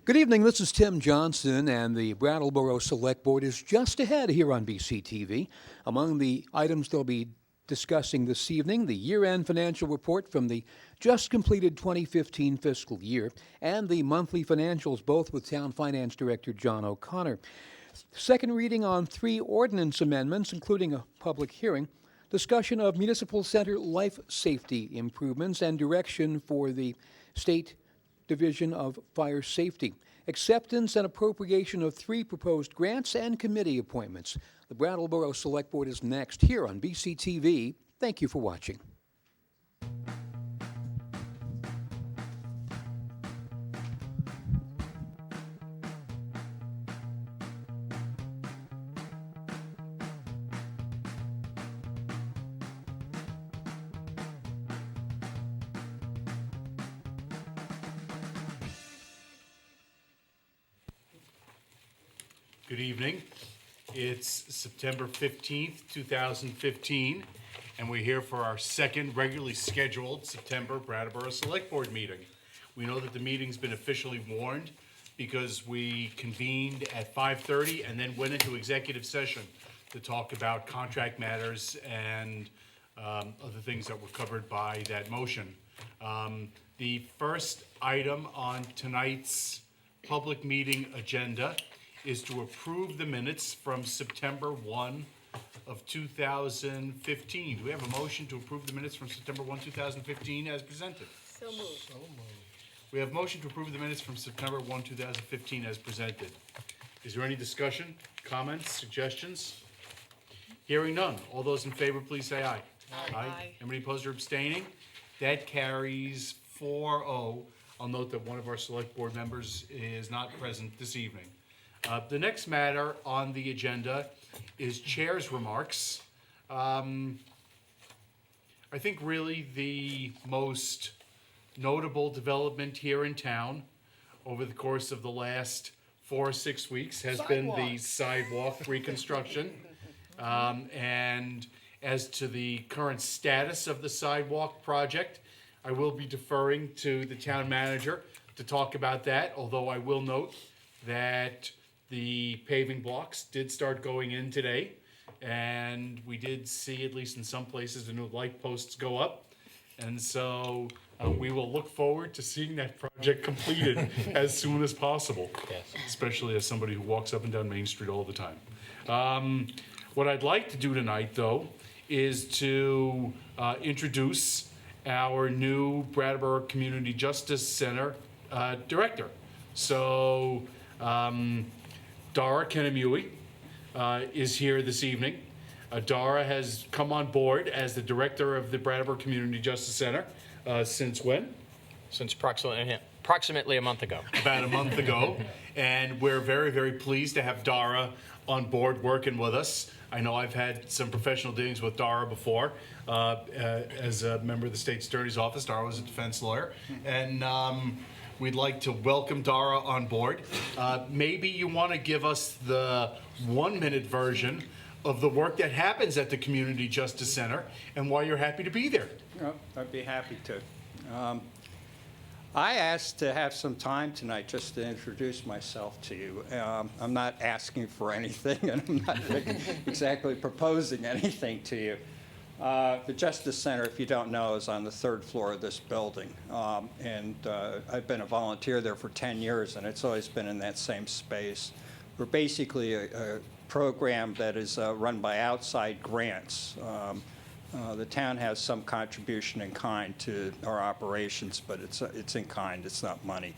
Good evening, this is Tim Johnson, and the Brattleboro Selectboard is just ahead here on BCTV. Among the items they'll be discussing this evening, the year-end financial report from the just completed 2015 fiscal year and the monthly financials, both with Town Finance Director John O'Connor. Second reading on 3 ordinance amendments, including a public hearing, discussion of Municipal Center life safety improvements and direction for the State Division of Fire Safety, acceptance and appropriation of 3 proposed grants and committee appointments. The Brattleboro Select Board is next here on BCTV. Thank you for watching. Good evening. It's September 15th, 2015, and we're here for our second regularly scheduled September Brattleboro Select Board meeting. We know that the meeting's been officially warned because we convened at 5:30 and then went into executive session to talk about contract matters and other things that were covered by that motion. The first item on tonight's public meeting agenda is to approve the minutes from September 1 of 2015. Do we have a motion to approve the minutes from September 1, 2015 as presented? So moved. We have motion to approve the minutes from September 1, 2015 as presented. Is there any discussion, comments, suggestions? Hearing none. All those in favor, please say aye. Aye. Anybody opposed or abstaining? That carries 4-0. I'll note that one of our select board members is not present this evening. The next matter on the agenda is chair's remarks. I think really the most notable development here in town over the course of the last 4 or 6 weeks has been the sidewalk reconstruction. And as to the current status of the sidewalk project, I will be deferring to the town manager to talk about that, although I will note that the paving blocks did start going in today, and we did see, at least in some places, the new light posts go up. And so we will look forward to seeing that project completed as soon as possible, especially as somebody who walks up and down Main Street all the time. What I'd like to do tonight, though, is to introduce our new Brattleboro Community Justice Center director. So, Dara Kenamui is here this evening. Dara has come on board as the director of the Brattleboro Community Justice Center since when? Since approximately a month ago. About a month ago. And we're very, very pleased to have Dara on board working with us. I know I've had some professional dealings with Dara before. As a member of the State Attorney's Office, Dara was a defense lawyer. And we'd like to welcome Dara on board. Maybe you want to give us the 1-minute version of the work that happens at the Community Justice Center and why you're happy to be there. I'd be happy to. I asked to have some time tonight just to introduce myself to you. I'm not asking for anything, and I'm not exactly proposing anything to you. The Justice Center, if you don't know, is on the 3rd floor of this building. And I've been a volunteer there for 10 years, and it's always been in that same space. We're basically a program that is run by outside grants. The town has some contribution in kind to our operations, but it's in kind, it's not money.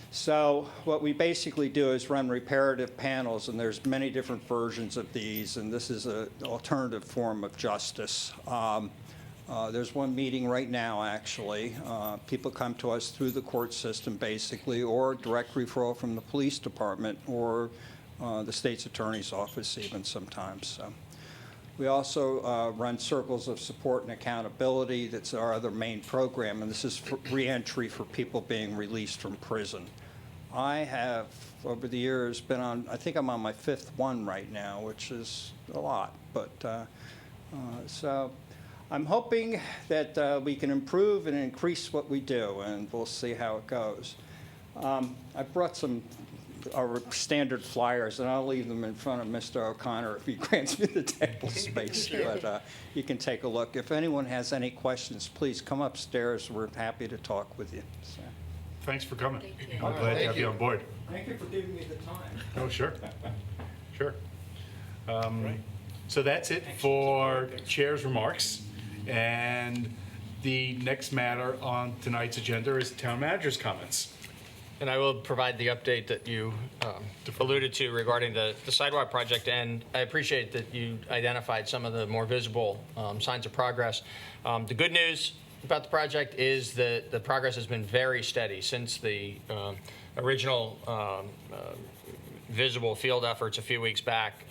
So what we basically do is run reparative panels, and there's many different versions of these, and this is an alternative form of justice. There's one meeting right now, actually. People come to us through the court system, basically, or direct referral from the police department or the state's attorney's office even sometimes. So. We also run circles of support and accountability. That's our other main program, and this is for reentry for people being released from prison. I have, over the years, been on, I think I'm on my 5th one right now, which is a lot. But so I'm hoping that we can improve and increase what we do, and we'll see how it goes. I brought some our standard flyers, and I'll leave them in front of Mr. O'Connor if he grants me the table space. But you can take a look. If anyone has any questions, please come upstairs. We're happy to talk with you. So. Thanks for coming. Thank you. I'm glad to have you on board. Thank you for giving me the time. Oh, sure. Sure. So that's it for Chair's remarks. And the next matter on tonight's agenda is Town Manager's comments. And I will provide the update that you alluded to regarding the sidewalk project, and I appreciate that you identified some of the more visible signs of progress. The good news about the project is that the progress has been very steady since the original visible field efforts a few weeks back.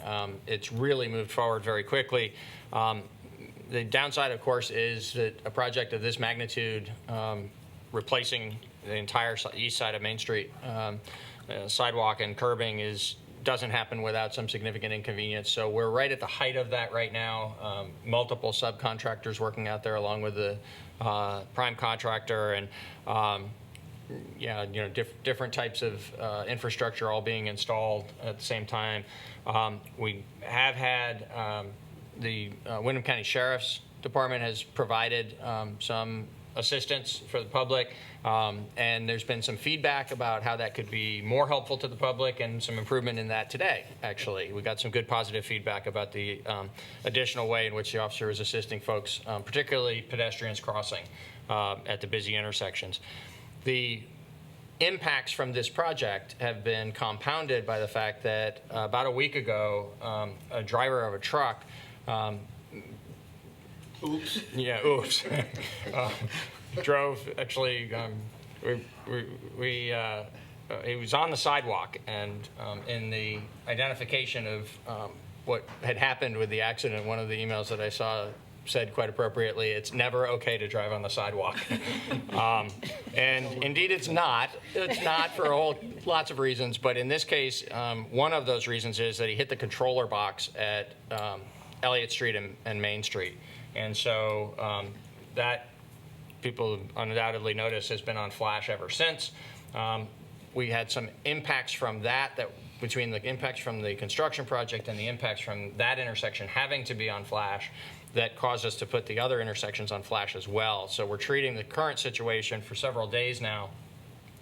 It's really moved forward very quickly. The downside, of course, is that a project of this magnitude, replacing the entire east side of Main Street sidewalk and curbing doesn't happen without some significant inconvenience. So we're right at the height of that right now. Multiple subcontractors working out there along with the prime contractor, and different types of infrastructure all being installed at the same time. We have had the Windham County Sheriff's Department has provided some assistance for the public, and there's been some feedback about how that could be more helpful to the public, and some improvement in that today. Actually, we got some good positive feedback about the additional way in which the officer is assisting folks, particularly pedestrians crossing at the busy intersections. The impacts from this project have been compounded by the fact that about a week ago, a driver of a truck Oops. Yeah, oops. Drove, actually, he was on the sidewalk, and in the identification of what had happened with the accident, one of the emails that I saw said quite appropriately, it's never okay to drive on the sidewalk. And indeed it's not. It's not for lots of reasons, but in this case, one of those reasons is that he hit the controller box at Elliott Street and Main Street. And so that, people undoubtedly notice, has been on flash ever since. We had some impacts from that between the impacts from the construction project and the impacts from that intersection having to be on flash, that caused us to put the other intersections on flash as well. So we're treating the current situation for several days now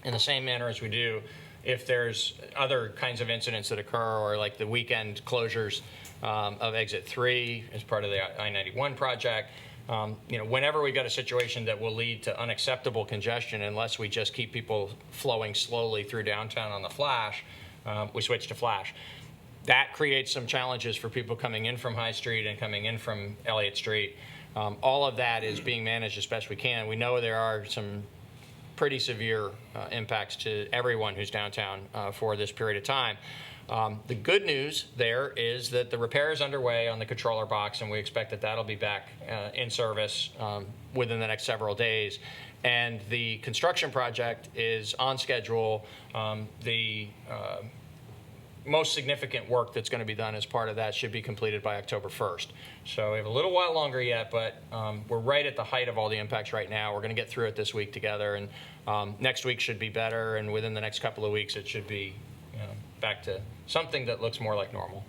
in the same manner as we do if there's other kinds of incidents that occur, or like the weekend closures of Exit 3 as part of the I-91 project. Whenever we've got a situation that will lead to unacceptable congestion, unless we just keep people flowing slowly through downtown on the flash, we switch to flash. That creates some challenges for people coming in from High Street and coming in from Elliott Street. All of that is being managed as best we can. We know there are some pretty severe impacts to everyone who's downtown for this period of time. The good news there is that the repair is underway on the controller box, and we expect that that'll be back in service within the next several days. And the construction project is on schedule. The most significant work that's going to be done as part of that should be completed by October 1st. So we have a little while longer yet, but we're right at the height of all the impacts right now. We're going to get through it this week together, and next week should be better, and within the next couple of weeks it should be back to something that looks more like normal.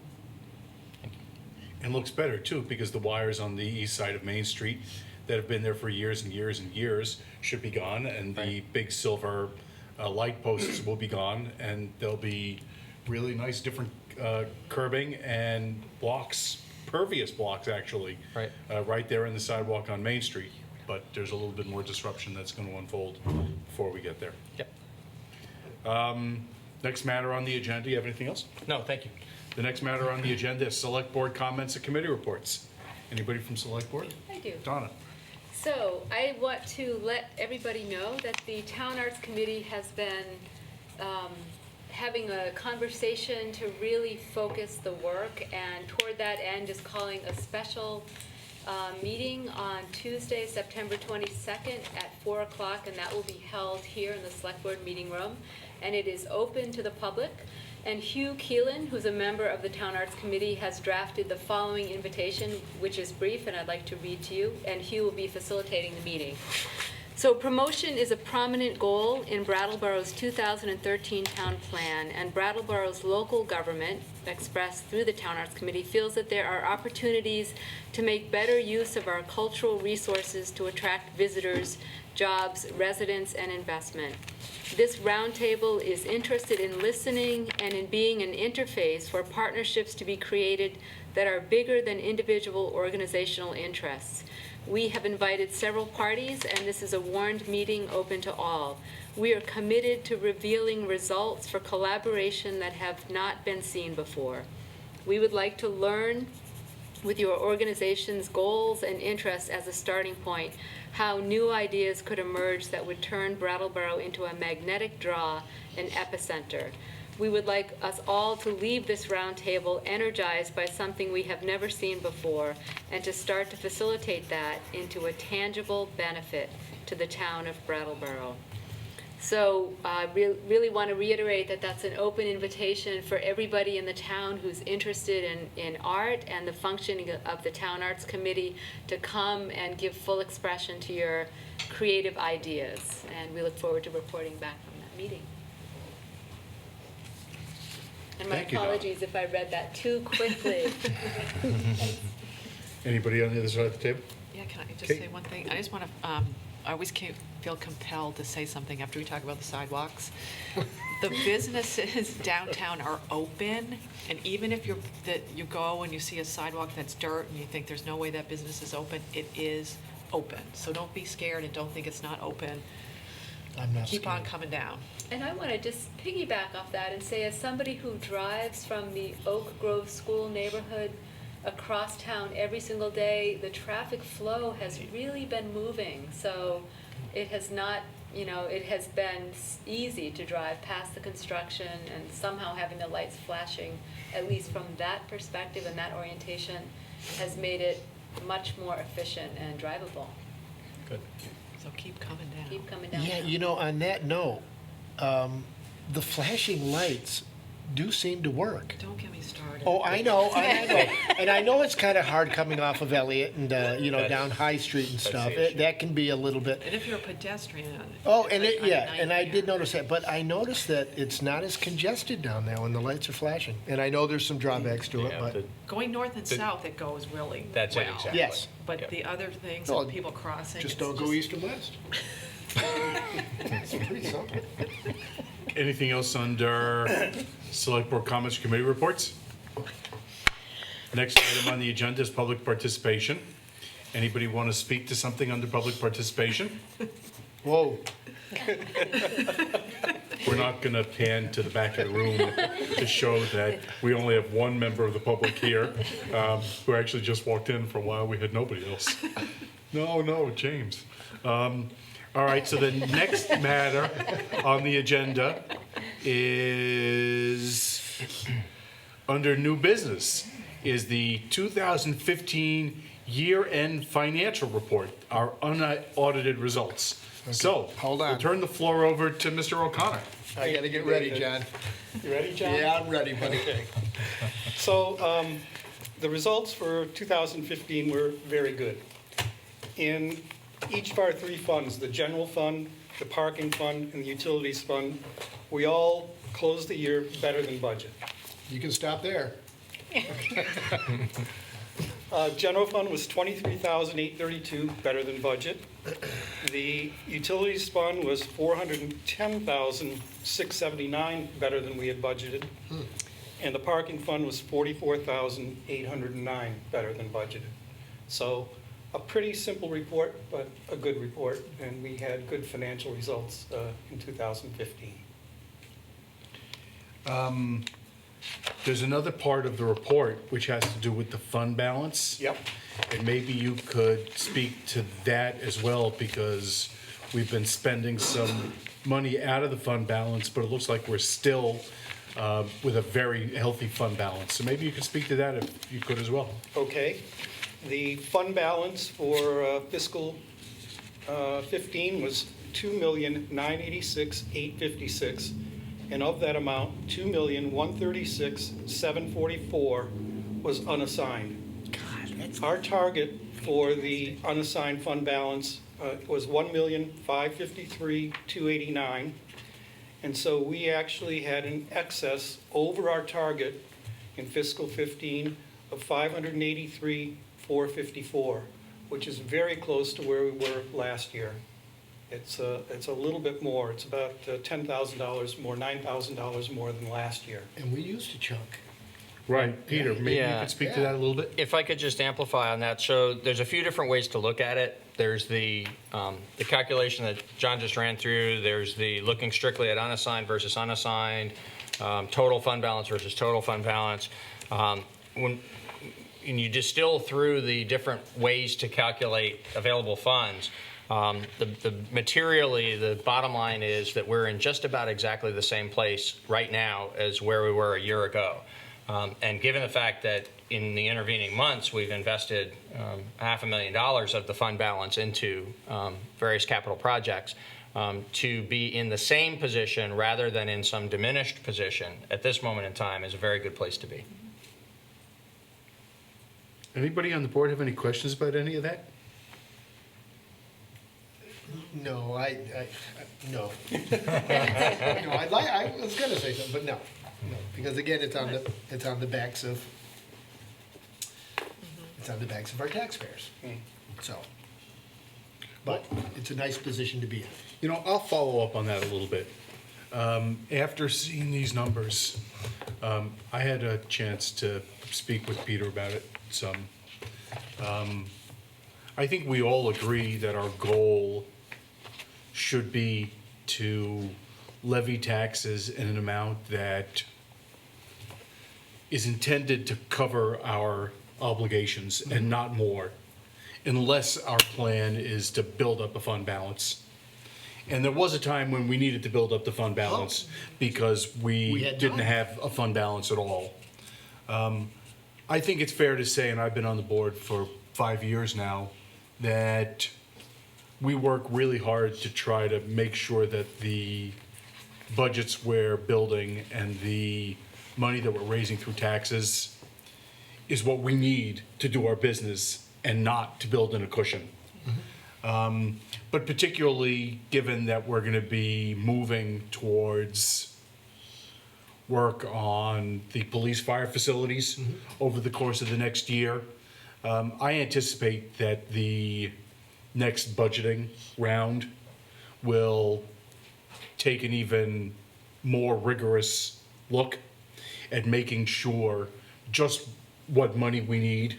And looks better too, because the wires on the east side of Main Street that have been there for years and years and years should be gone, and the big silver light posts will be gone, and there'll be really nice different curbing and blocks, pervious blocks actually, right there in the sidewalk on Main Street. But there's a little bit more disruption that's going to unfold before we get there. Yep. Next matter on the agenda, you have anything else? No, thank you. The next matter on the agenda is Select Board comments and committee reports. Anybody from Select Board? I do. Donna. So I want to let everybody know that the Town Arts Committee has been having a conversation to really focus the work, and toward that end is calling a special meeting on Tuesday, September 22nd at 4 o'clock, and that will be held here in the Select Board meeting room, and it is open to the public. And Hugh Keelan, who's a member of the Town Arts Committee, has drafted the following invitation, which is brief, and I'd like to read to you, and Hugh will be facilitating the meeting. So promotion is a prominent goal in Brattleboro's 2013 town plan, and Brattleboro's local government, expressed through the Town Arts Committee, feels that there are opportunities to make better use of our cultural resources to attract visitors, jobs, residents, and investment. This roundtable is interested in listening and in being an interface for partnerships to be created that are bigger than individual organizational interests. We have invited several parties, and this is a warned meeting open to all. We are committed to revealing results for collaboration that have not been seen before. We would like to learn, with your organization's goals and interests as a starting point, how new ideas could emerge that would turn Brattleboro into a magnetic draw, an epicenter. We would like us all to leave this roundtable energized by something we have never seen before, and to start to facilitate that into a tangible benefit to the town of Brattleboro. So I really want to reiterate that that's an open invitation for everybody in the town who's interested in art and the functioning of the Town Arts Committee to come and give full expression to your creative ideas. And we look forward to reporting back from that meeting. And my Thank you, Donna. apologies if I read that too quickly. Anybody on the other side of the table? Yeah, can I just Kate? say one thing? I just want to, I always feel compelled to say something after we talk about the sidewalks. The businesses downtown are open, and even if you go and you see a sidewalk that's dirt and you think there's no way that business is open, it is open. So don't be scared and don't think it's not open. I'm not Keep on scared. coming down. And I want to just piggyback off that and say, as somebody who drives from the Oak Grove School neighborhood across town every single day, the traffic flow has really been moving. So it has not, it has been easy to drive past the construction, and somehow having the lights flashing, at least from that perspective and that orientation, has made it much more efficient and drivable. Good. So keep coming down. Keep coming down. Yeah, on that note, the flashing lights do seem to work. Don't get me started. Oh, I know. And I know it's kind of hard coming off of Elliott and, down High Street and stuff. the issue. That can be a little bit. And if you're a pedestrian. Oh, it's and like a and I nightmare. did notice that. But I noticed that it's not as congested down there when the lights are flashing. And I know there's some drawbacks to it, Yeah, but Going north and south, it goes really That's it, well. exactly. yes, But Yep. the other things, Well, and people crossing. just it's don't go east and west. It's pretty simple. Anything else under Select Board comments, committee reports? Next item on the agenda is public participation. Anybody want to speak to something under public participation? Whoa. We're not going to pan to the back of the room to show that we only have one member of the public here, who actually just walked in. For a while, we had nobody else. No, James. All right, so the next matter on the agenda is, under new business, is the 2015 year-end financial report, our unaudited results. So, hold on. we'll turn the floor over to Mr. O'Connor. I got to get ready, John. You ready, John? Yeah, I'm ready, buddy. So the results for 2015 were very good. In each of our three funds, the general fund, the parking fund, and the utilities fund, we all closed the year better than budget. You can stop there. General fund was $23,832, better than budget. The utilities fund was $410,679, better than we had budgeted. And the parking fund was $44,809, better than budgeted. So a pretty simple report, but a good report, and we had good financial results in 2015. There's another part of the report which has to do with the fund balance. Yep. And maybe you could speak to that as well, because we've been spending some money out of the fund balance, but it looks like we're still with a very healthy fund balance. So maybe you could speak to that if you could as well. Okay. The fund balance for fiscal 15 was $2,986,856, and of that amount, $2,136,744 was unassigned. Our target for the unassigned fund balance was $1,553,289. And so we actually had an excess over our target in fiscal 15 of $583,454, which is very close to where we were last year. It's a little bit more. It's about $10,000 more, $9,000 more than last year. And we used a chunk. Right, Peter, maybe you Yeah. could speak to that a little bit? If I could just amplify on that, so there's a few different ways to look at it. There's the calculation that John just ran through. There's the looking strictly at unassigned versus unassigned, total fund balance versus total fund balance. When you distill through the different ways to calculate available funds, materially, the bottom line is that we're in just about exactly the same place right now as where we were a year ago. And given the fact that in the intervening months, we've invested $500,000 of the fund balance into various capital projects, to be in the same position rather than in some diminished position at this moment in time is a very good place to be. Anybody on the board have any questions about any of that? No, no. No, I was gonna say something, but no, because again, it's on the backs of our taxpayers. So, but it's a nice position to be in. You know, I'll follow up on that a little bit. After seeing these numbers, I had a chance to speak with Peter about it some. I think we all agree that our goal should be to levy taxes in an amount that is intended to cover our obligations and not more, unless our plan is to build up a fund balance. And there was a time when we needed to build up the fund balance because we had didn't time. have a fund balance at all. I think it's fair to say, and I've been on the board for 5 years now, that we work really hard to try to make sure that the budgets we're building and the money that we're raising through taxes is what we need to do our business and not to build in a cushion. But particularly given that we're going to be moving towards work on the police fire facilities over the course of the next year, I anticipate that the next budgeting round will take an even more rigorous look at making sure just what money we need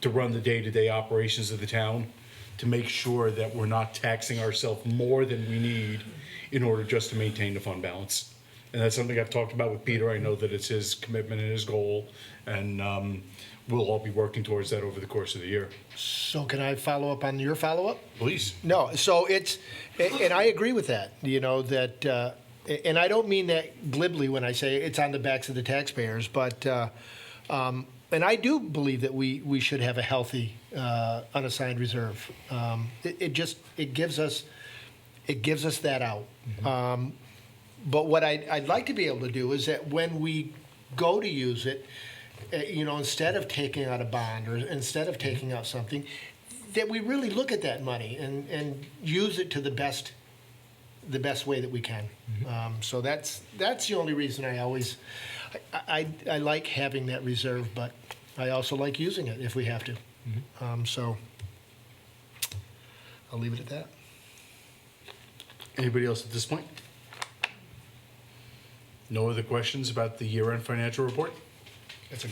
to run the day-to-day operations of the town, to make sure that we're not taxing ourselves more than we need in order just to maintain the fund balance. And that's something I've talked about with Peter. I know that it's his commitment and his goal, and we'll all be working towards that over the course of the year. So can I follow up on your follow-up? Please. No, so it's, and I agree with that, that, and I don't mean that glibly when I say it's on the backs of the taxpayers, but, and I do believe that we should have a healthy unassigned reserve. It gives us that out. But what I'd like to be able to do is that when we go to use it, instead of taking out a bond or instead of taking out something, that we really look at that money and use it to the best way that we can. So that's the only reason I like having that reserve, but I also like using it if we have to. So I'll leave it at that. Anybody else at this point? No other questions about the year-end financial report?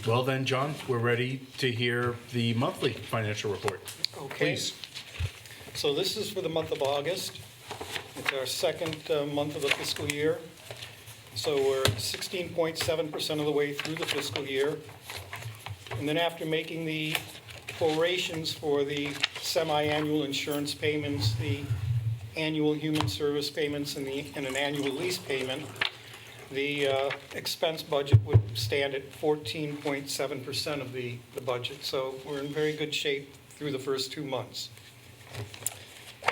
Well then, John, we're ready to hear the monthly financial report. Okay. Please. So this is for the month of August. It's our second month of the fiscal year. So we're 16.7% of the way through the fiscal year. And then after making the prorations for the semi-annual insurance payments, the annual human service payments, and an annual lease payment, the expense budget would stand at 14.7% of the budget. So we're in very good shape through the first 2 months.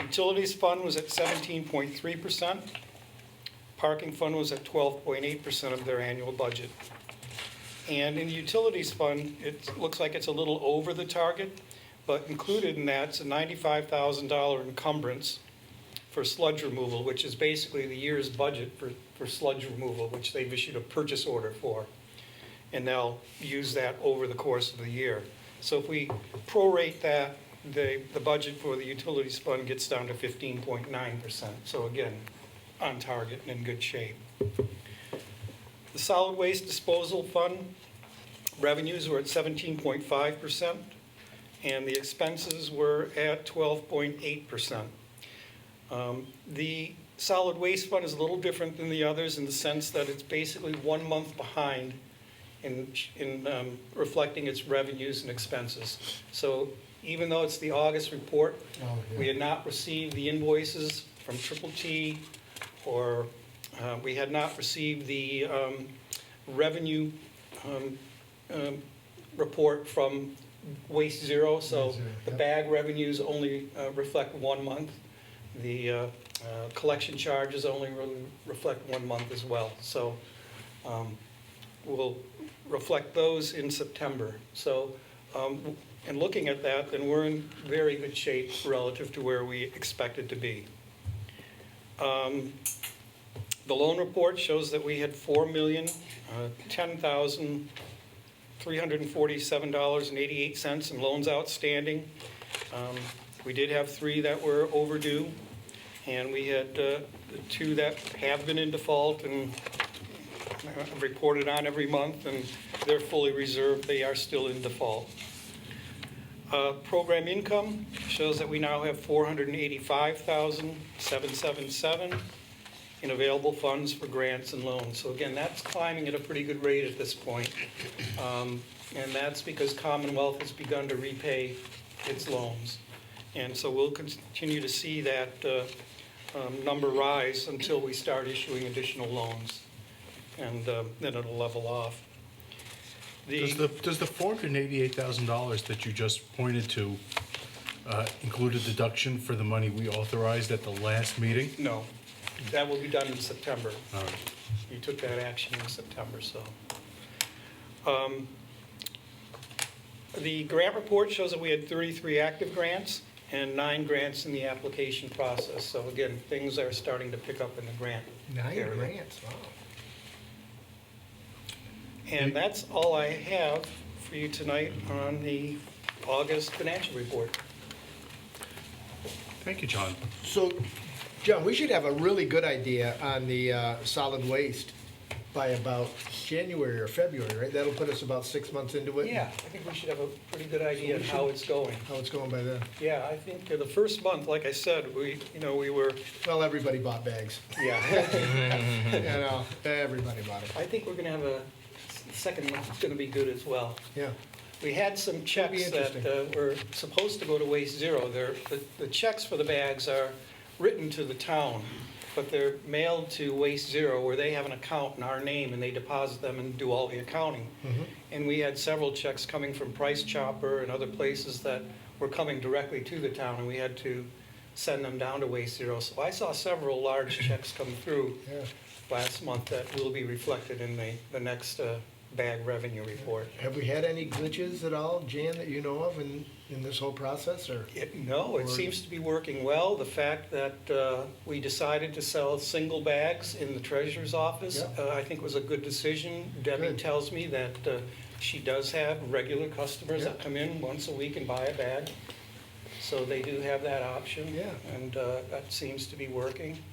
Utilities fund was at 17.3%. Parking fund was at 12.8% of their annual budget. And in the utilities fund, it looks like it's a little over the target, but included in that's a $95,000 encumbrance for sludge removal, which is basically the year's budget for sludge removal, which they've issued a purchase order for. And they'll use that over the course of the year. So if we prorate that, the budget for the utilities fund gets down to 15.9%. So again, on target and in good shape. The solid waste disposal fund revenues were at 17.5%, and the expenses were at 12.8%. The solid waste fund is a little different than the others in the sense that it's basically 1 month behind in reflecting its revenues and expenses. So even though it's the August report, we had not received the invoices from Triple T, or we had not received the revenue report from Waste Zero, so the bag revenues only reflect 1 month. The collection charges only really reflect 1 month as well. So we'll reflect those in September. So, and looking at that, then we're in very good shape relative to where we expected to be. The loan report shows that we had $4,010,347.88 in loans outstanding. We did have 3 that were overdue, and we had the 2 that have been in default and reported on every month, and they're fully reserved. They are still in default. Program income shows that we now have $485,777 in available funds for grants and loans. So again, that's climbing at a pretty good rate at this point. And that's because Commonwealth has begun to repay its loans. And so we'll continue to see that number rise until we start issuing additional loans. And then it'll level off. Does the $488,000 that you just pointed to include a deduction for the money we authorized at the last meeting? No, that will be done in September. All right. You took that action in September, so. The grant report shows that we had 33 active grants and 9 grants in the application process. So again, things are starting to pick up in the grant area. 9 grants, wow. And that's all I have for you tonight on the August financial report. Thank you, John. So, John, we should have a really good idea on the solid waste by about January or February, right? That'll put us about 6 months into it? Yeah, I think we should have a pretty good idea of how it's going. How it's going by then? Yeah, I think the first month, like I said, we were, Well, everybody bought bags. yeah. You know, everybody bought it. I think we're gonna have a second month, it's gonna be good as well. Yeah. We had some checks that interesting. were supposed to go to Waste Zero. The checks for the bags are written to the town, but they're mailed to Waste Zero where they have an account in our name and they deposit them and do all the accounting. And we had several checks coming from Price Chopper and other places that were coming directly to the town, and we had to send them down to Waste Zero. So I saw several large checks come through Yeah. last month that will be reflected in the next bag revenue report. Have we had any glitches at all, Jan, that you know of in this whole process, or? No, it seems to be working well. The fact that we decided to sell single bags in the treasurer's office, Yeah. I think was a good decision. Debbie Good. tells me that she does have regular customers that Yeah. come in once a week and buy a bag. So they do have that option. Yeah. And that seems to be working.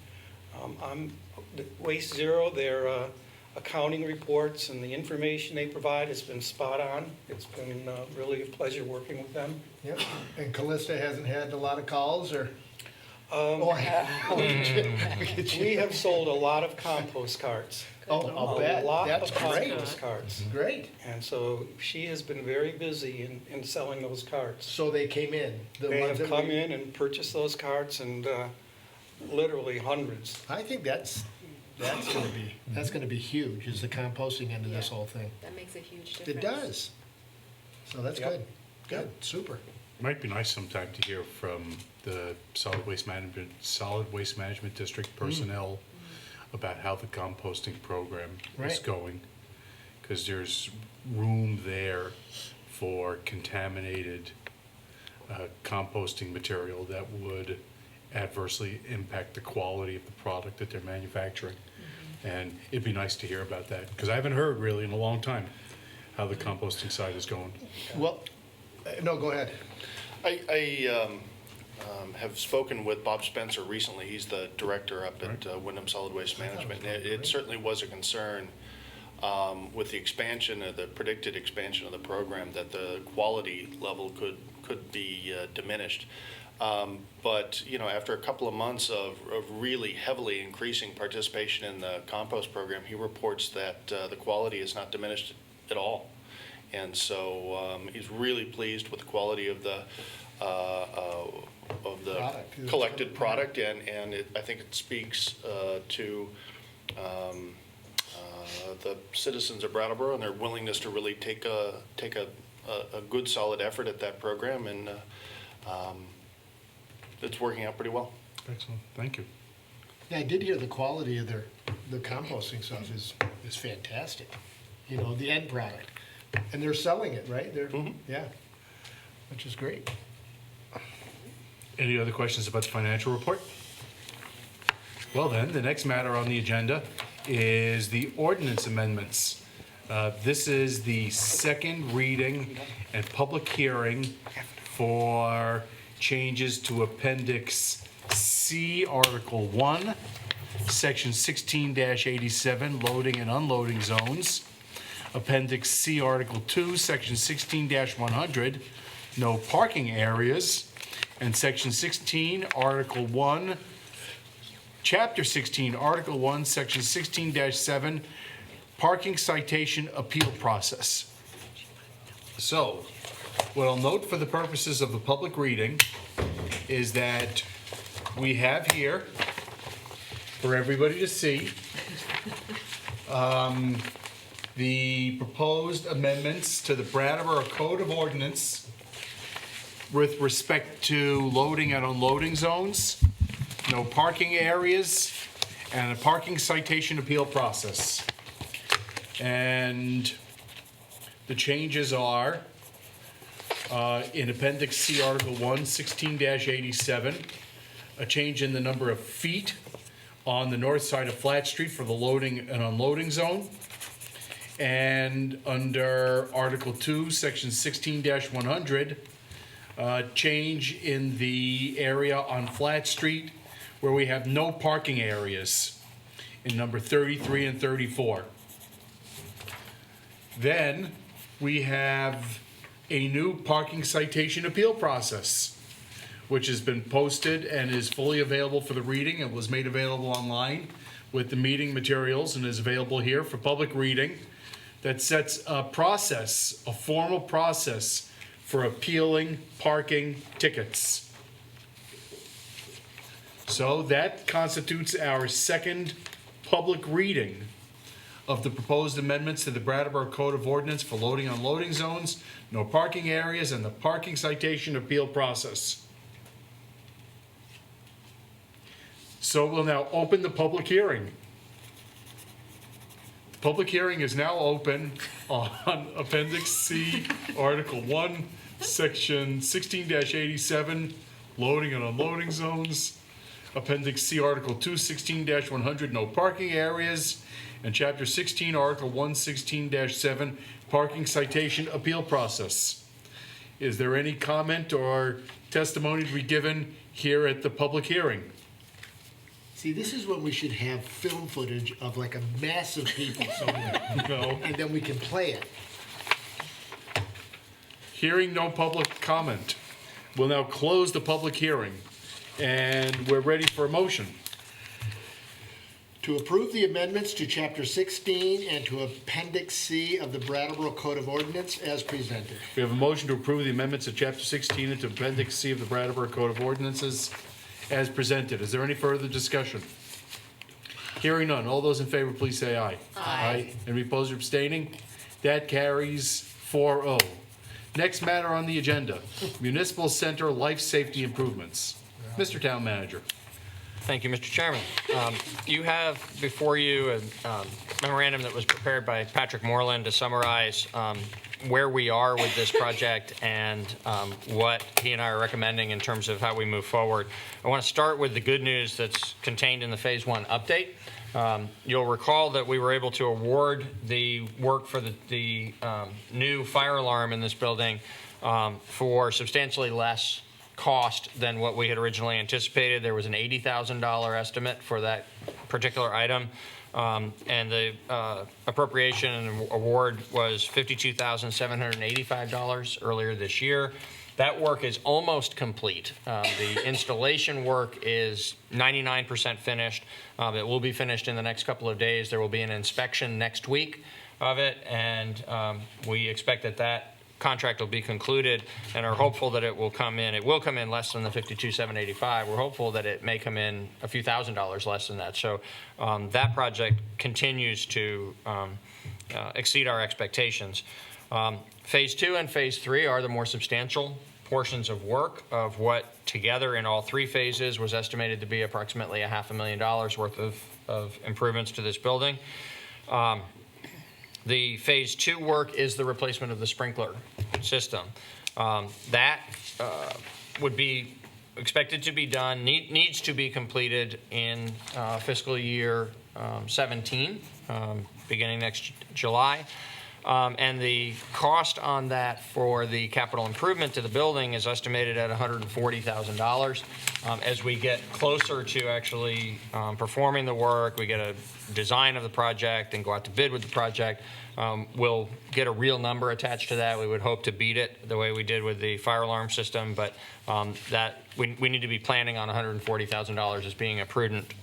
Waste Zero, their accounting reports and the information they provide has been spot on. It's been really a pleasure working with them. Yep. And Callista hasn't had a lot of calls, or? We have sold a lot of compost carts. Oh, I'll bet. A lot That's of great. compost carts. Great. And so she has been very busy in selling those carts. So they came in? the They ones have that come we- in and purchased those carts, and literally hundreds. I think that's gonna be huge, is the composting end of this Yeah. whole thing. That makes a huge difference. It does. So that's Yep. good. Good, super. Might be nice sometime to hear from the Solid Waste Management District personnel about how the composting program is Right. going. Because there's room there for contaminated composting material that would adversely impact the quality of the product that they're manufacturing. And it'd be nice to hear about that, because I haven't heard really in a long time how the composting side is going. Well, no, go ahead. I have spoken with Bob Spencer recently. He's the director up at Wyndham Solid Waste Management. And it certainly was a concern with the expansion, the predicted expansion of the program, that the quality level could be diminished. But, you know, after a couple of months of really heavily increasing participation in the compost program, he reports that the quality is not diminished at all. And so he's really pleased with the quality of the Product. collected product, and I think it speaks to the citizens of Brattleboro and their willingness to really take a good solid effort at that program, and it's working out pretty well. Excellent, thank you. Yeah, I did hear the quality of the composting stuff is fantastic. You know, the end product. And they're selling it, right? Yeah, which is great. Any other questions about the financial report? Well then, the next matter on the agenda is the ordinance amendments. This is the second reading and public hearing for changes to Appendix C, Article 1, Section 16-87, loading and unloading zones. Appendix C, Article 2, Section 16-100, no parking areas. And Section 16, Article 1, Chapter 16, Article 1, Section 16-7, parking citation appeal process. So, what I'll note for the purposes of the public reading is that we have here, for everybody to see, the proposed amendments to the Brattleboro Code of Ordinance with respect to loading and unloading zones, no parking areas, and a parking citation appeal process. And the changes are in Appendix C, Article 1, 16-87, a change in the number of feet on the north side of Flat Street for the loading and unloading zone. And under Article 2, Section 16-100, change in the area on Flat Street where we have no parking areas in number 33 and 34. Then we have a new parking citation appeal process, which has been posted and is fully available for the reading. It was made available online with the meeting materials and is available here for public reading, that sets a process, a formal process for appealing parking tickets. So that constitutes our second public reading of the proposed amendments to the Brattleboro Code of Ordinance for loading and unloading zones, no parking areas, and the parking citation appeal process. So we'll now open the public hearing. The public hearing is now open on Appendix C, Article 1, Section 16-87, loading and unloading zones. Appendix C, Article 2, 16-100, no parking areas. And Chapter 16, Article 1, 16-7, parking citation appeal process. Is there any comment or testimony to be given here at the public hearing? See, this is when we should have film footage of like a mass of people somewhere, No. and then we can play it. Hearing no public comment, we'll now close the public hearing, and we're ready for a motion. To approve the amendments to Chapter 16 and to Appendix C of the Brattleboro Code of Ordinance as presented. We have a motion to approve the amendments of Chapter 16 and to Appendix C of the Brattleboro Code of Ordinances as presented. Is there any further discussion? Hearing none. All those in favor, please say aye. Aye. Any opposed or abstaining? That carries 4-0. Next matter on the agenda, Municipal Center Life Safety Improvements. Mr. Town Manager. Thank you, Mr. Chairman. You have before you a memorandum that was prepared by Patrick Moreland to summarize where we are with this project and what he and I are recommending in terms of how we move forward. I want to start with the good news that's contained in the Phase 1 update. You'll recall that we were able to award the work for the new fire alarm in this building for substantially less cost than what we had originally anticipated. There was an $80,000 estimate for that particular item, and the appropriation and award was $52,785 earlier this year. That work is almost complete. The installation work is 99% finished. It will be finished in the next couple of days. There will be an inspection next week of it, and we expect that contract will be concluded and are hopeful that it will come in. It will come in less than the $52,785. We're hopeful that it may come in a few $1,000s less than that. So that project continues to exceed our expectations. Phase 2 and Phase 3 are the more substantial portions of work of what together in all three phases was estimated to be approximately $500,000 worth of improvements to this building. The Phase 2 work is the replacement of the sprinkler system. That would be expected to be done, needs to be completed in fiscal year 17, beginning next July. And the cost on that for the capital improvement to the building is estimated at $140,000. As we get closer to actually performing the work, we get a design of the project and go out to bid with the project, we'll get a real number attached to that. We would hope to beat it the way we did with the fire alarm system, but that we need to be planning on $140,000 as being a prudent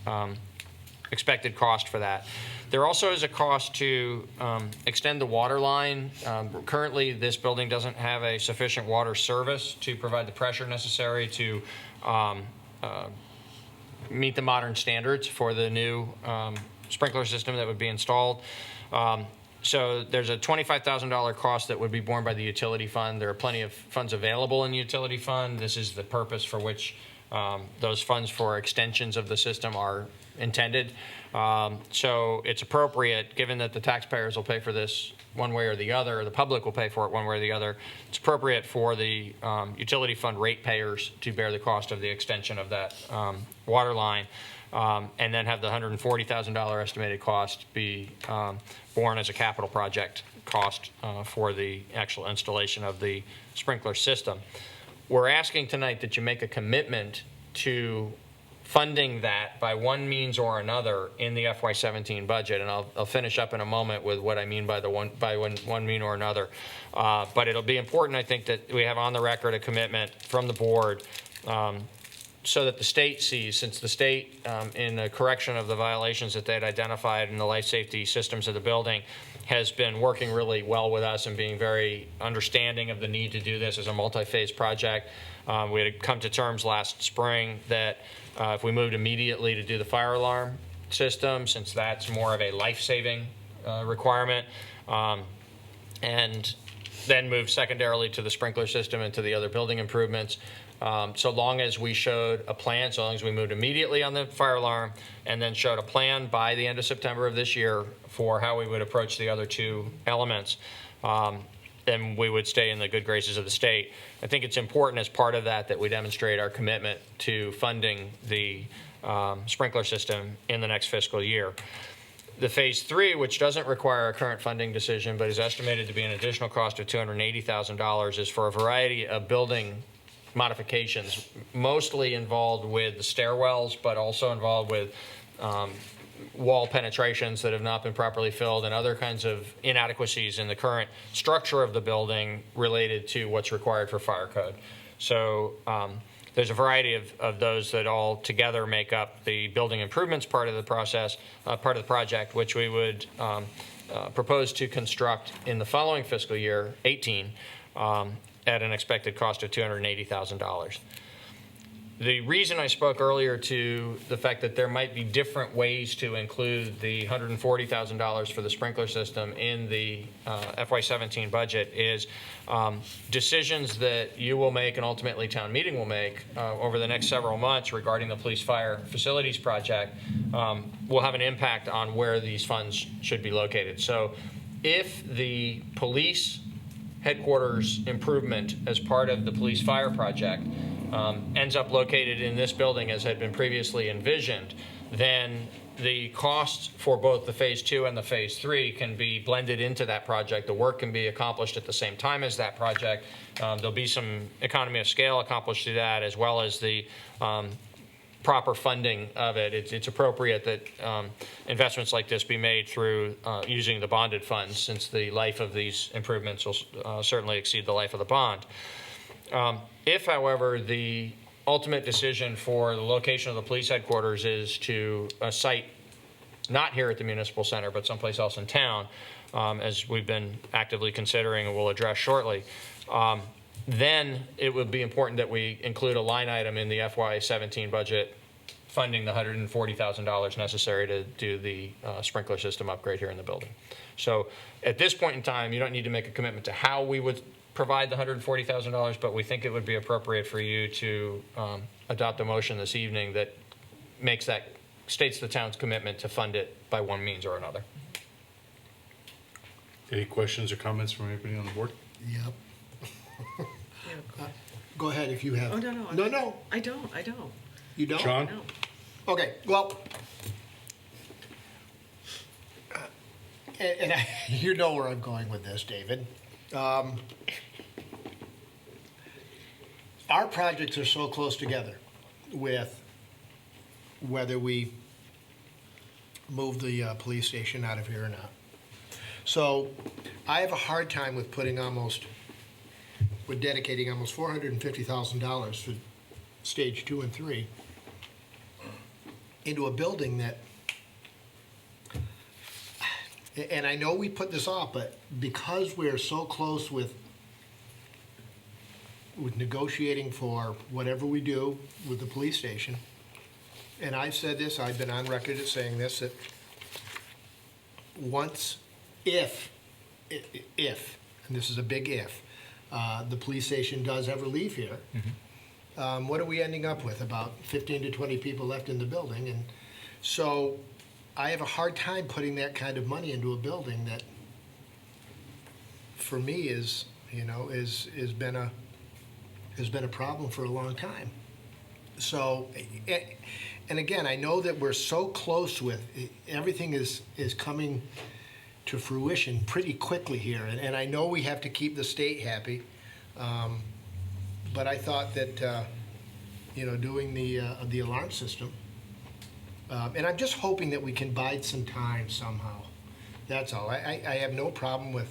expected cost for that. There also is a cost to extend the water line. Currently, this building doesn't have a sufficient water service to provide the pressure necessary to meet the modern standards for the new sprinkler system that would be installed. So there's a $25,000 cost that would be borne by the utility fund. There are plenty of funds available in the utility fund. This is the purpose for which those funds for extensions of the system are intended. So it's appropriate, given that the taxpayers will pay for this one way or the other, or the public will pay for it one way or the other, it's appropriate for the utility fund ratepayers to bear the cost of the extension of that water line, and then have the $140,000 estimated cost be borne as a capital project cost for the actual installation of the sprinkler system. We're asking tonight that you make a commitment to funding that by one means or another in the FY17 budget, and I'll finish up in a moment with what I mean by one mean or another. But it'll be important, I think, that we have on the record a commitment from the board so that the state sees, since the state, in the correction of the violations that they'd identified in the life safety systems of the building, has been working really well with us and being very understanding of the need to do this as a multi-phase project. We had come to terms last spring that if we moved immediately to do the fire alarm system, since that's more of a life-saving requirement, and then move secondarily to the sprinkler system and to the other building improvements, so long as we showed a plan, so long as we moved immediately on the fire alarm and then showed a plan by the end of September of this year for how we would approach the other two elements, then we would stay in the good graces of the state. I think it's important as part of that we demonstrate our commitment to funding the sprinkler system in the next fiscal year. The Phase 3, which doesn't require a current funding decision but is estimated to be an additional cost of $280,000, is for a variety of building modifications, mostly involved with the stairwells, but also involved with wall penetrations that have not been properly filled and other kinds of inadequacies in the current structure of the building related to what's required for fire code. So there's a variety of those that all together make up the building improvements part of the process, part of the project, which we would propose to construct in the following fiscal year, 18, at an expected cost of $280,000. The reason I spoke earlier to the fact that there might be different ways to include the $140,000 for the sprinkler system in the FY17 budget is decisions that you will make and ultimately town meeting will make over the next several months regarding the police fire facilities project will have an impact on where these funds should be located. So if the police headquarters improvement as part of the police fire project ends up located in this building as had been previously envisioned, then the costs for both the Phase 2 and the Phase 3 can be blended into that project. The work can be accomplished at the same time as that project. There'll be some economy of scale accomplished through that, as well as the proper funding of it. It's appropriate that investments like this be made through using the bonded funds, since the life of these improvements will certainly exceed the life of the bond. If, however, the ultimate decision for the location of the police headquarters is to a site not here at the Municipal Center, but someplace else in town, as we've been actively considering and will address shortly, then it would be important that we include a line item in the FY17 budget funding the $140,000 necessary to do the sprinkler system upgrade here in the building. So at this point in time, you don't need to make a commitment to how we would provide the $140,000, but we think it would be appropriate for you to adopt a motion this evening that states the town's commitment to fund it by one means or another. Any questions or comments from anybody on the board? Yep. Go ahead if you have. Oh, no. No. I don't. You don't? John? No. Okay, well, and you know where I'm going with this, David. Our projects are so close together with whether we move the police station out of here or not. So I have a hard time with we're dedicating almost $450,000 for stage 2 and 3 into a building that, and I know we put this off, but because we're so close with negotiating for whatever we do with the police station, and I've said this, I've been on record as saying this, that if, and this is a big if, the police station does ever leave here, what are we ending up with? About 15 to 20 people left in the building. And so I have a hard time putting that kind of money into a building that, for me, has been a problem for a long time. So, and again, I know that we're so close with everything is coming to fruition pretty quickly here, and I know we have to keep the state happy. But I thought that, doing the alarm system, and I'm just hoping that we can bide some time somehow. That's all. I have no problem with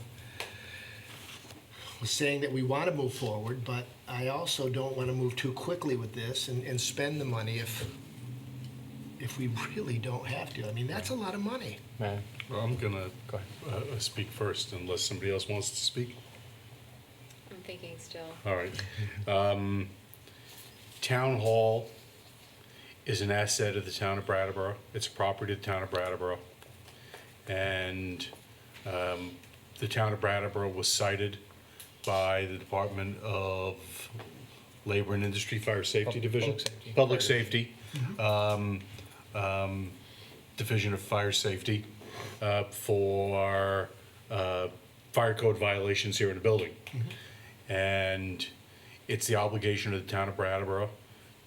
saying that we want to move forward, but I also don't want to move too quickly with this and spend the money if we really don't have to. I mean, that's a lot of money. Man. Well, I'm going to speak first unless somebody else wants to speak. I'm thinking still. All right. Town Hall is an asset of the town of Brattleboro. It's a property of the town of Brattleboro. And the town of Brattleboro was cited by the Department of Labor and Industry Fire Safety Division. Public Safety. Division of Fire Safety for fire code violations here in the building. And it's the obligation of the town of Brattleboro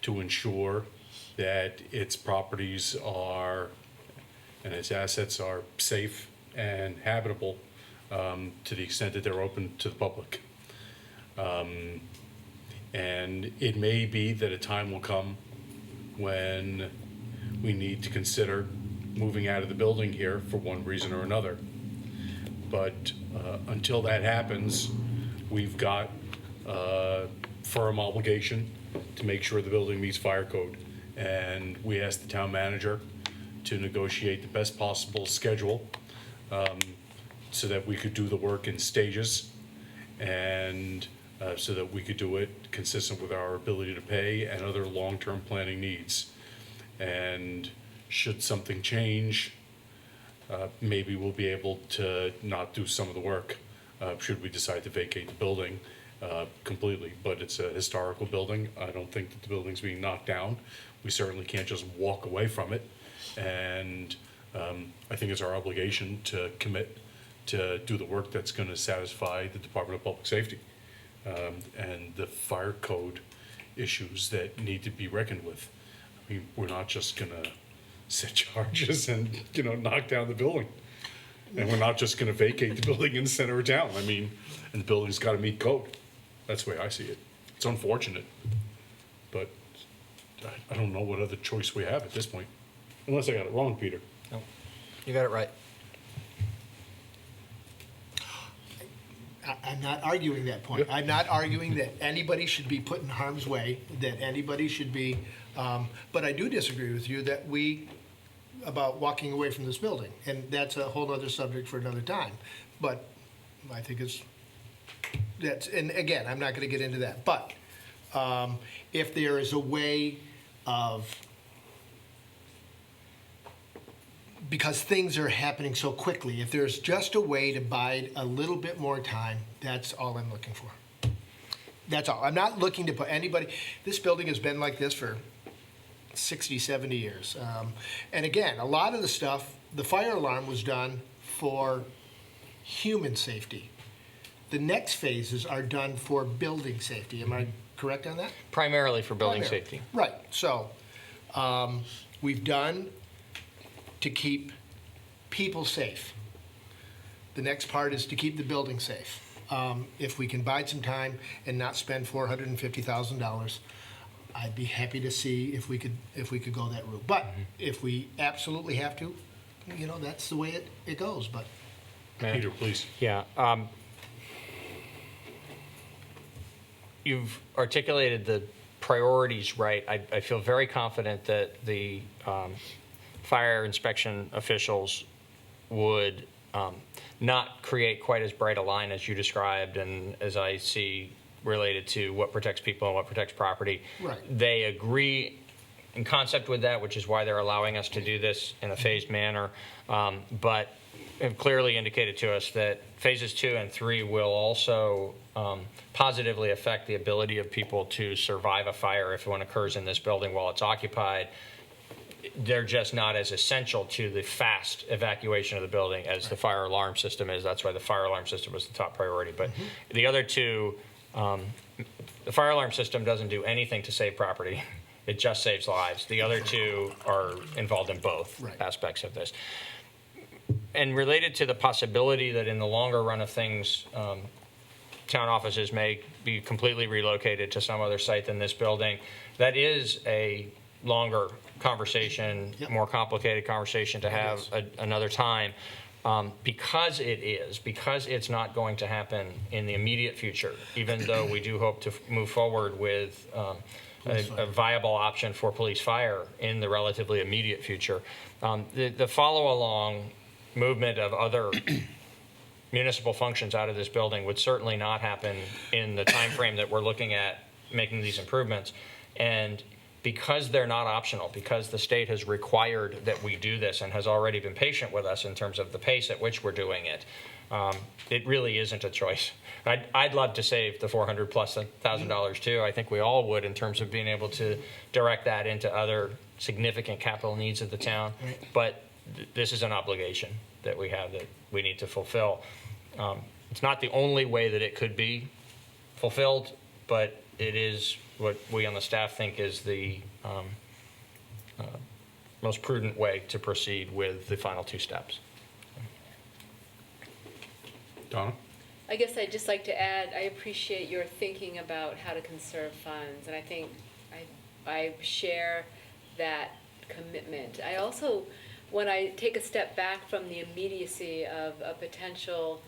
to ensure that its properties are, and its assets are safe and habitable to the extent that they're open to the public. And it may be that a time will come when we need to consider moving out of the building here for one reason or another. But until that happens, we've got a firm obligation to make sure the building meets fire code. And we asked the town manager to negotiate the best possible schedule so that we could do the work in stages. And so that we could do it consistent with our ability to pay and other long-term planning needs. And should something change, maybe we'll be able to not do some of the work, should we decide to vacate the building completely. But it's a historical building. I don't think that the building's being knocked down. We certainly can't just walk away from it. And I think it's our obligation to commit to do the work that's going to satisfy the Department of Public Safety and the fire code issues that need to be reckoned with. I mean, we're not just going to set charges and, knock down the building. And we're not just going to vacate the building in the center of town. I mean, and the building's got to meet code. That's the way I see it. It's unfortunate, but I don't know what other choice we have at this point. Unless I got it wrong, Peter. No, you got it right. I'm not arguing that point. I'm not arguing that anybody should be put in harm's way, that anybody should be, but I do disagree with you about walking away from this building. And that's a whole other subject for another time. But I think and again, I'm not gonna get into that. But if there is a way of, because things are happening so quickly, if there's just a way to bide a little bit more time, that's all I'm looking for. That's all. I'm not looking to put anybody, this building has been like this for 60, 70 years. And again, a lot of the stuff, the fire alarm was done for human safety. The next phases are done for building safety. Am I correct on that? Primarily for building Primarily. safety. Right. So we've done to keep people safe. The next part is to keep the building safe. If we can bide some time and not spend $450,000, I'd be happy to see if we could go that route. But if we absolutely have to, that's the way it goes. But Peter, please. Yeah. You've articulated the priorities right. I feel very confident that the fire inspection officials would not create quite as bright a line as you described and as I see related to what protects people and what protects property. Right. They agree in concept with that, which is why they're allowing us to do this in a phased manner, but have clearly indicated to us that phases 2 and 3 will also positively affect the ability of people to survive a fire if one occurs in this building while it's occupied. They're just not as essential to the fast evacuation of the building as the fire alarm system is. That's why the fire alarm system was the top priority. But the other two, the fire alarm system doesn't do anything to save property. It just saves lives. The other two are involved in both aspects of this. And related to the possibility that in the longer run of things, town offices may be completely relocated to some other site than this building, that is a longer conversation, more complicated conversation to have another time. Because it's not going to happen in the immediate future, even though we do hope to move forward with a viable option for police fire in the relatively immediate future. The follow-along movement of other municipal functions out of this building would certainly not happen in the time frame that we're looking at making these improvements. And because they're not optional, because the state has required that we do this and has already been patient with us in terms of the pace at which we're doing it, it really isn't a choice. I'd love to save the $400,000+ too. I think we all would in terms of being able to direct that into other significant capital needs of the town. But this is an obligation that we have that we need to fulfill. It's not the only way that it could be fulfilled, but it is what we on the staff think is the most prudent way to proceed with the final two steps. Donna? I guess I'd just like to add, I appreciate your thinking about how to conserve funds, and I think I share that commitment. I also, when I take a step back from the immediacy of a potential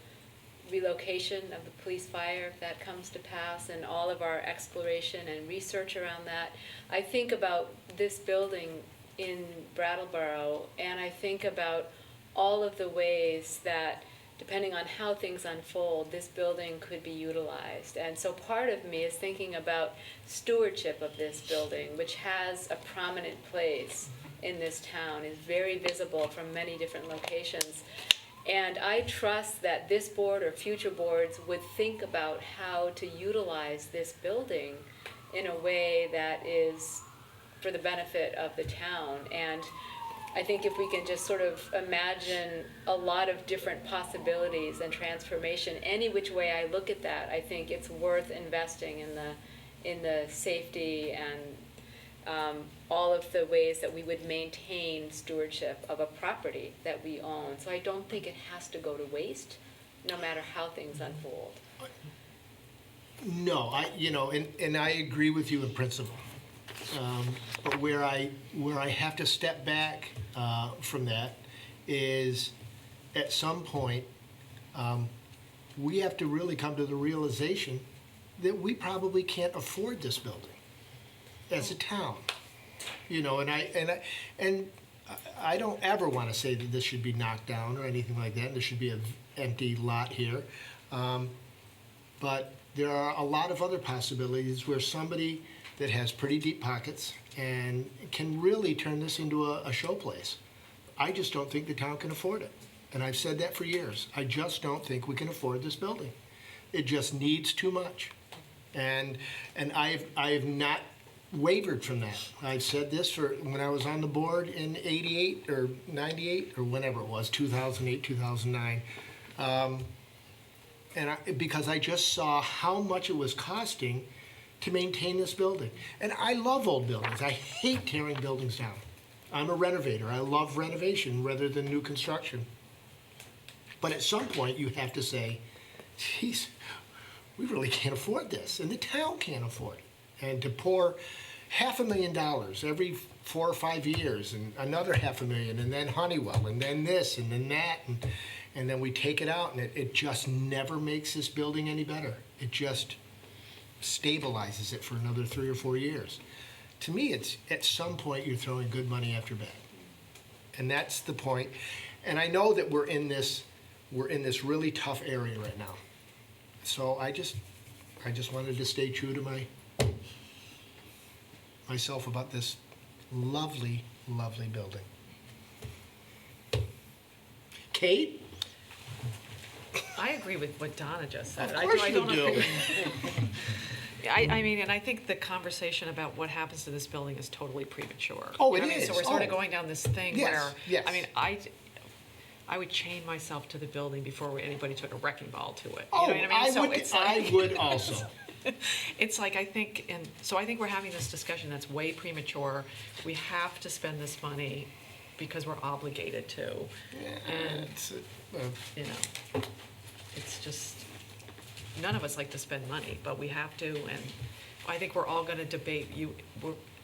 relocation of the police fire, if that comes to pass, and all of our exploration and research around that, I think about this building in Brattleboro, and I think about all of the ways that depending on how things unfold, this building could be utilized. And so part of me is thinking about stewardship of this building, which has a prominent place in this town, is very visible from many different locations. And I trust that this board or future boards would think about how to utilize this building in a way that is for the benefit of the town. And I think if we can just sort of imagine a lot of different possibilities and transformation, any which way I look at that, I think it's worth investing in the safety and all of the ways that we would maintain stewardship of a property that we own. So I don't think it has to go to waste, no matter how things unfold. No, and I agree with you in principle. But where I have to step back from that is, at some point, we have to really come to the realization that we probably can't afford this building as a town. And I don't ever want to say that this should be knocked down or anything like that, and there should be an empty lot here. But there are a lot of other possibilities where somebody that has pretty deep pockets and can really turn this into a showplace. I just don't think the town can afford it. And I've said that for years. I just don't think we can afford this building. It just needs too much. And I've not wavered from that. I've said this for when I was on the board in 88 or 98 or whenever it was, 2008, 2009. Because I just saw how much it was costing to maintain this building. And I love old buildings. I hate tearing buildings down. I'm a renovator. I love renovation rather than new construction. But at some point, you have to say, geez, we really can't afford this, and the town can't afford it. And to pour $500,000 every 4 or 5 years, and another $500,000, and then Honeywell, and then this, and then that, and then we take it out, and it just never makes this building any better. It just stabilizes it for another 3 or 4 years. To me, it's at some point you're throwing good money after bad, and that's the point. And I know that we're in this really tough area right now. So I just wanted to stay true to myself about this lovely, lovely building. Kate? I agree with what Donna just said. Of course I you don't do. agree. I mean, and I think the conversation about what happens to this building is totally premature. Oh, You know it what I mean? is. So we're sort Oh. of going down this thing Yes, where, yes. I mean, I would chain myself to the building before anybody took a wrecking ball to it. Oh, You know what I mean? So it's like, I would also. it's like, I think we're having this discussion that's way premature. We have to spend this money because we're obligated to. And, you know, it's just, none of us like to spend money, but we have to. And I think we're all going to debate,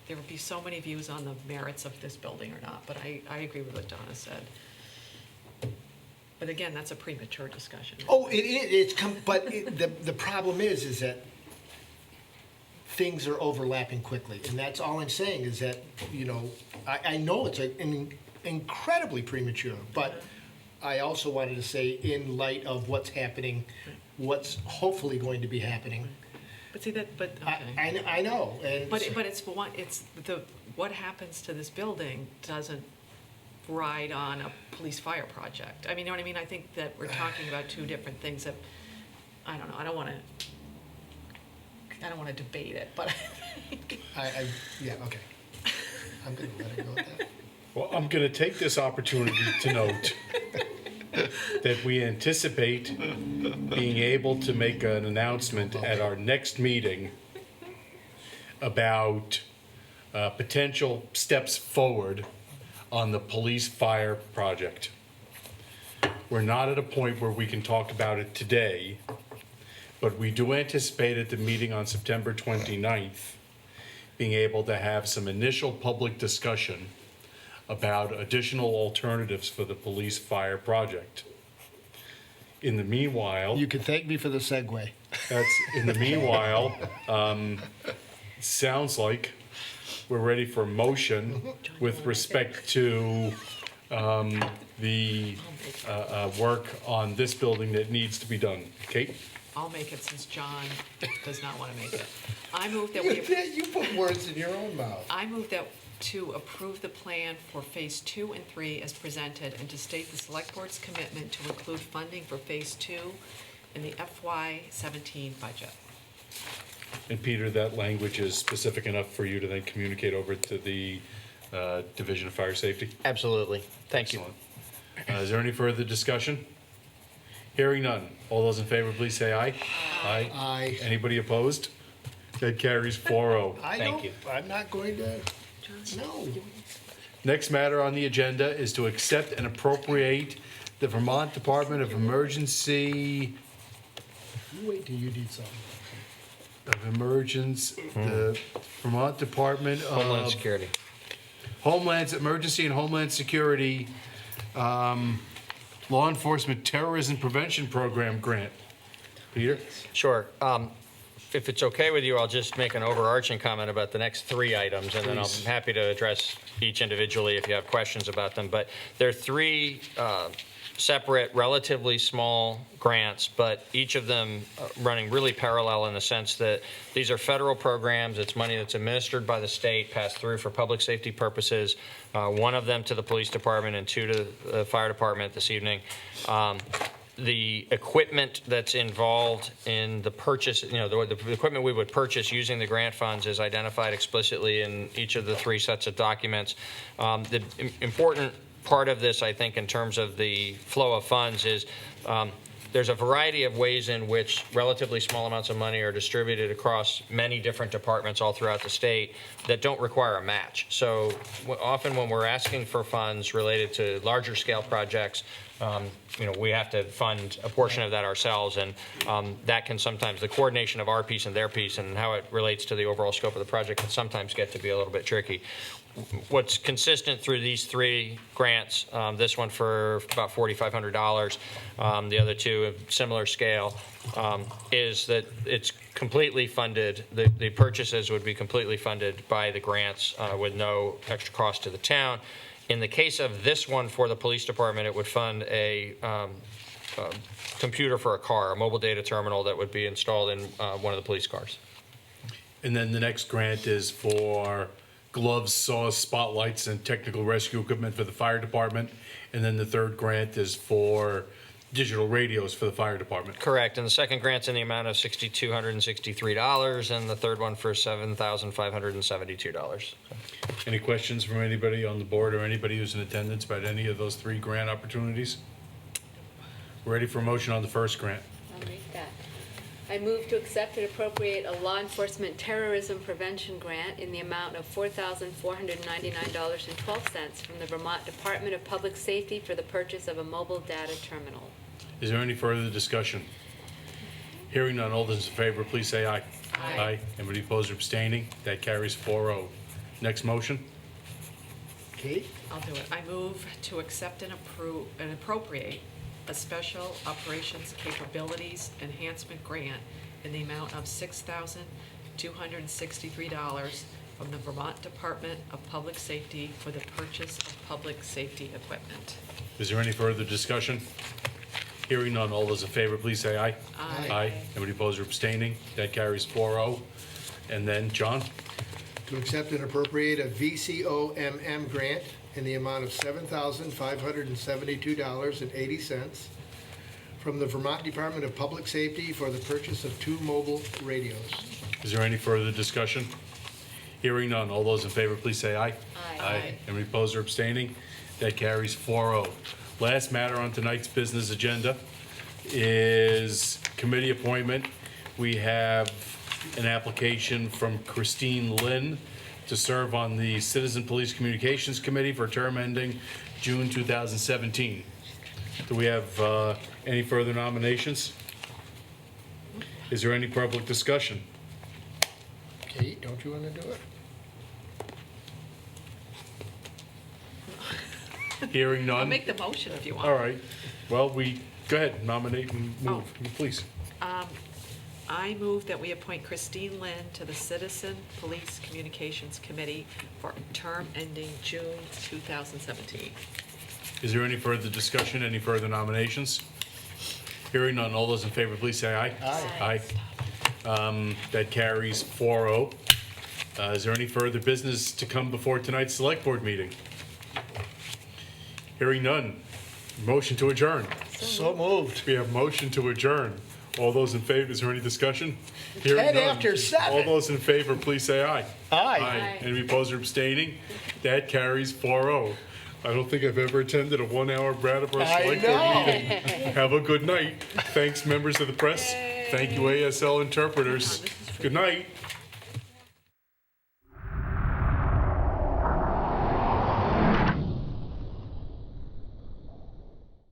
there will be so many views on the merits of this building or not, but I agree with what Donna said. But again, that's a premature discussion. Oh, but the problem is that things are overlapping quickly, and that's all I'm saying is that, I know it's incredibly premature, but I also wanted to say, in light of what's happening, what's hopefully going to be happening. But see okay. I know. And But what happens to this building doesn't ride on a police fire project. I mean, you know what I mean? I think that we're talking about two different things that, I don't know, I don't want to debate it, but yeah, okay. I'm going to let it go at that. Well, I'm going to take this opportunity to note that we anticipate being able to make an announcement at our next meeting about potential steps forward on the police fire project. We're not at a point where we can talk about it today, but we do anticipate at the meeting on September 29th being able to have some initial public discussion about additional alternatives for the police fire project. In the meanwhile, You can thank me for the segue. sounds like we're ready for a motion with respect to the work on this building that needs to be done. Kate? I'll make it since John does not want to make it. I move that we, You put words in your own mouth. I move that to approve the plan for Phase 2 and 3 as presented and to state the Select Board's commitment to include funding for Phase 2 in the FY17 budget. And Peter, that language is specific enough for you to then communicate over to the Division of Fire Safety? Absolutely. Thank you. Excellent. Is there any further discussion? Hearing none. All those in favor, please say aye. Aye. Aye. Anybody opposed? That carries 4-0. Thank you. I'm not going to, no. Next matter on the agenda is to accept and appropriate the Vermont Department of Emergency, You wait till you need something. the Vermont Department Homeland of Security. Homeland's Emergency and Homeland Security Law Enforcement Terrorism Prevention Program Grant. Peter? Sure. If it's okay with you, I'll just make an overarching comment about the next three items, and then I'm Please. happy to address each individually if you have questions about them. But there are three separate, relatively small grants, but each of them running really parallel in the sense that these are federal programs. It's money that's administered by the state, passed through for public safety purposes, one of them to the police department and two to the fire department this evening. The equipment that's involved in the purchase, the equipment we would purchase using the grant funds is identified explicitly in each of the three sets of documents. The important part of this, I think, in terms of the flow of funds is there's a variety of ways in which relatively small amounts of money are distributed across many different departments all throughout the state that don't require a match. So often when we're asking for funds related to larger scale projects, we have to fund a portion of that ourselves, and that can sometimes, the coordination of our piece and their piece and how it relates to the overall scope of the project can sometimes get to be a little bit tricky. What's consistent through these three grants, this one for about $4,500, the other two of similar scale, is that it's completely funded. The purchases would be completely funded by the grants with no extra cost to the town. In the case of this one for the police department, it would fund a computer for a car, a mobile data terminal that would be installed in one of the police cars. And then the next grant is for gloves, saws, spotlights, and technical rescue equipment for the fire department. And then the third grant is for digital radios for the fire department. Correct, and the second grant's in the amount of $6,263, and the third one for $7,572. Any questions from anybody on the board or anybody who's in attendance about any of those three grant opportunities? We're ready for a motion on the first grant. I'll make that. I move to accept and appropriate a law enforcement terrorism prevention grant in the amount of $4,499.12 from the Vermont Department of Public Safety for the purchase of a mobile data terminal. Is there any further discussion? Hearing none, all those in favor, please say aye. Aye. Anybody opposed or abstaining? That carries 4-0. Next motion? Kate? I'll do it. I move to accept and approve and appropriate a Special Operations Capabilities Enhancement Grant in the amount of $6,263 from the Vermont Department of Public Safety for the purchase of public safety equipment. Is there any further discussion? Hearing none, all those in favor, please say aye. Aye. Aye. Anybody opposed or abstaining? That carries 4-0. And then, John? To accept and appropriate a VCOMM grant in the amount of $7,572.80 from the Vermont Department of Public Safety for the purchase of 2 mobile radios. Is there any further discussion? Hearing none, all those in favor, please say aye. Aye. Anybody opposed or abstaining? That carries 4-0. Last matter on tonight's business agenda is committee appointment. We have an application from Christine Lynn to serve on the Citizen Police Communications Committee for a term ending June 2017. Do we have any further nominations? Is there any public discussion? Kate, don't you want to do it? Hearing I'll none? make the motion if you want. All right. Well, go ahead, nominate and move, please. I move that we appoint Christine Lynn to the Citizen Police Communications Committee for a term ending June 2017. Is there any further discussion, any further nominations? Hearing none, all those in favor, please say aye. Aye. Aye. That carries 4-0. Is there any further business to come before tonight's select board meeting? Hearing none. Motion to adjourn. So moved. We have motion to adjourn. All those in favor, is there any discussion? Hearing 10 none. after 7. All those in favor, please say aye. Aye. Any opposed or abstaining? That carries 4-0. I don't think I've ever attended a 1-hour Brattleboro I Select Board know. meeting. Have a good night. Thanks, members of the press. Thank you, ASL interpreters. Good night.